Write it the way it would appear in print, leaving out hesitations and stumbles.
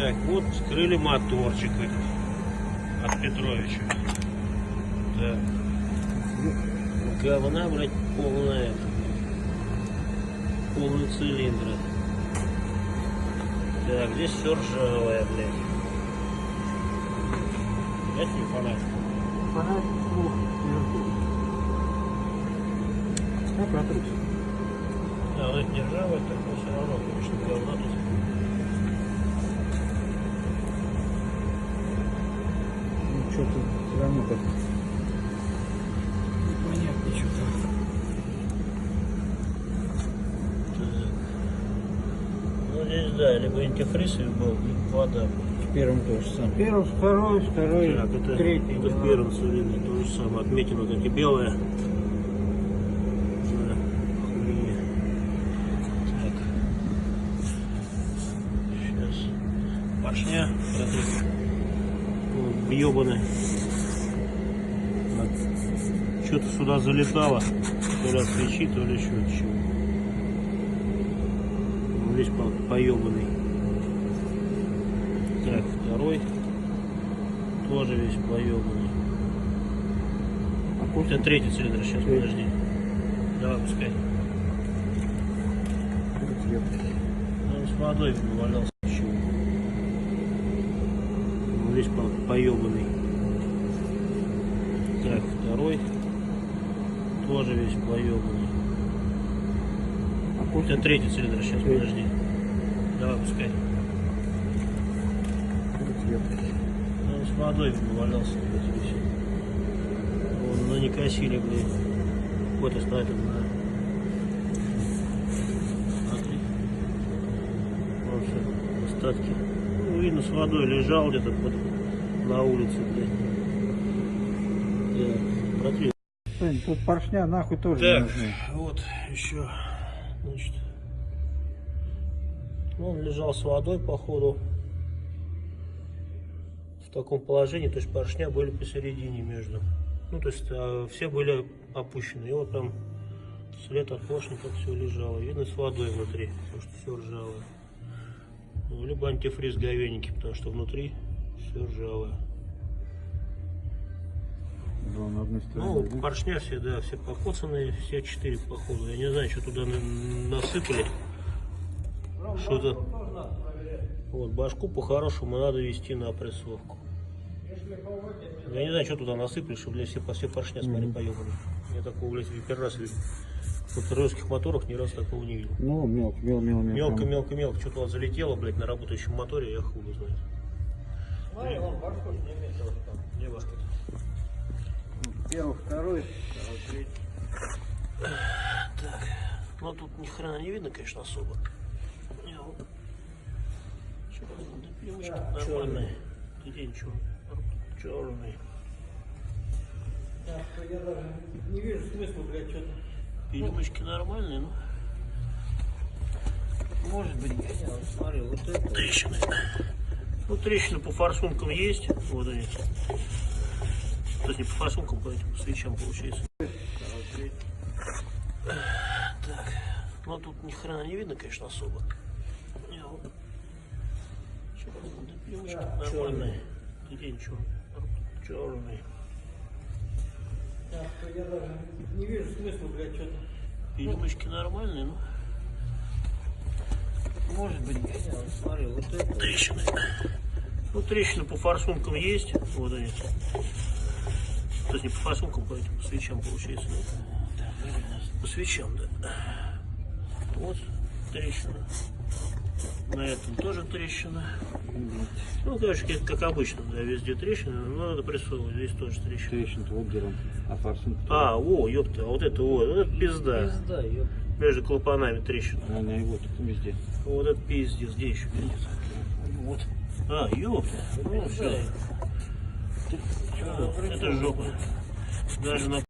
Так, вот скрыли моторчик этот от Петровича. Так. Говна, блядь, полная. Полный цилиндр. Так, здесь все ржавое, блядь. Дайте мне фонарик. Фонарик плохо, вверху. Как протрутся? Да, он это не ржавое, так, но все равно, конечно, говна тут. Ну, что-то все равно как непонятно что-то. Ну здесь, да, либо антифриз был, либо вода. В первом то же самое. Первый, второй, Так, это, третий. это в первом цилиндре то же самое. Отметины вот эти белые. Да, хуйня. Так. Сейчас. Поршня. Ебаный. Что-то сюда залетало. То ли от свечи, то ли еще от чего. Весь поебанный. Так, второй. Тоже весь поебанный. Это третий цилиндр. Сейчас, подожди. Давай, пускай. Он с водой валялся еще. Весь поебанный. Так, второй. Тоже весь поебанный. Это третий цилиндр. Сейчас, подожди. Давай, пускай. Он с водой валялся. Ну не косили, блин. Вот оставит это, да. Смотри. Вот все, остатки. Ну, видно, с водой лежал где-то на улице, блядь. Так, протри. Сань, тут поршня нахуй тоже Так, не нужны. вот еще, значит, ну, он лежал с водой, походу, в таком положении, то есть поршня были посередине между. Ну, то есть все были опущены. И вот там след от поршня, все лежало. Видно, с водой внутри, потому что все ржавое. Ну, либо антифриз говененький, потому что внутри все ржавое. Да, на одной стороне. Ну, поршня все, да, все покоцанные, все 4 походу. Я не знаю, что туда насыпали. Что-то. Вот, башку по-хорошему надо вести на опрессовку. Я не знаю, что туда насыпали, чтобы, блядь, все поршня, смотри, поебаны. Я такого, блядь, первый раз вижу. В русских моторах ни разу такого не видел. Ну, мелко. Что-то вот залетело, блядь, на работающем моторе, я хуй знаю. Смотри, вон башку не метил там. Где башка? Первый, второй, третий. Так, ну тут ни хрена не видно, конечно, особо. Черный. Где ничего? Черный. Я даже не вижу смысла, блядь, что-то. Перемычки нормальные, но Может быть, я вот смотри, вот это. трещины. Ну, трещины по форсункам есть. Вот они. То есть не по форсункам, по этим свечам получается. Так, ну тут ни хрена не видно, конечно, особо. Перемычки нормальные. Где ничего? Черный. Я даже не вижу смысла, блядь, что-то. Перемычки нормальные, но Может быть, я вот смотри, вот это. трещины. Ну, трещины по форсункам есть. Вот они. То есть не по форсункам, по этим свечам получается. Да? По свечам, да. Вот трещина. На этом тоже трещина. Ну, короче, как обычно, да, везде трещины, но надо прессовывать, здесь тоже трещина. Трещина-то вот где он, а форсунка. А, о, ёпта, а вот это пизда. Пизда, ёпта. Между клапанами трещина. Она и вот везде. Вот это пиздец, где еще пиздец? Вот. А, ёпта. Ну, все. Это жопа. Даже на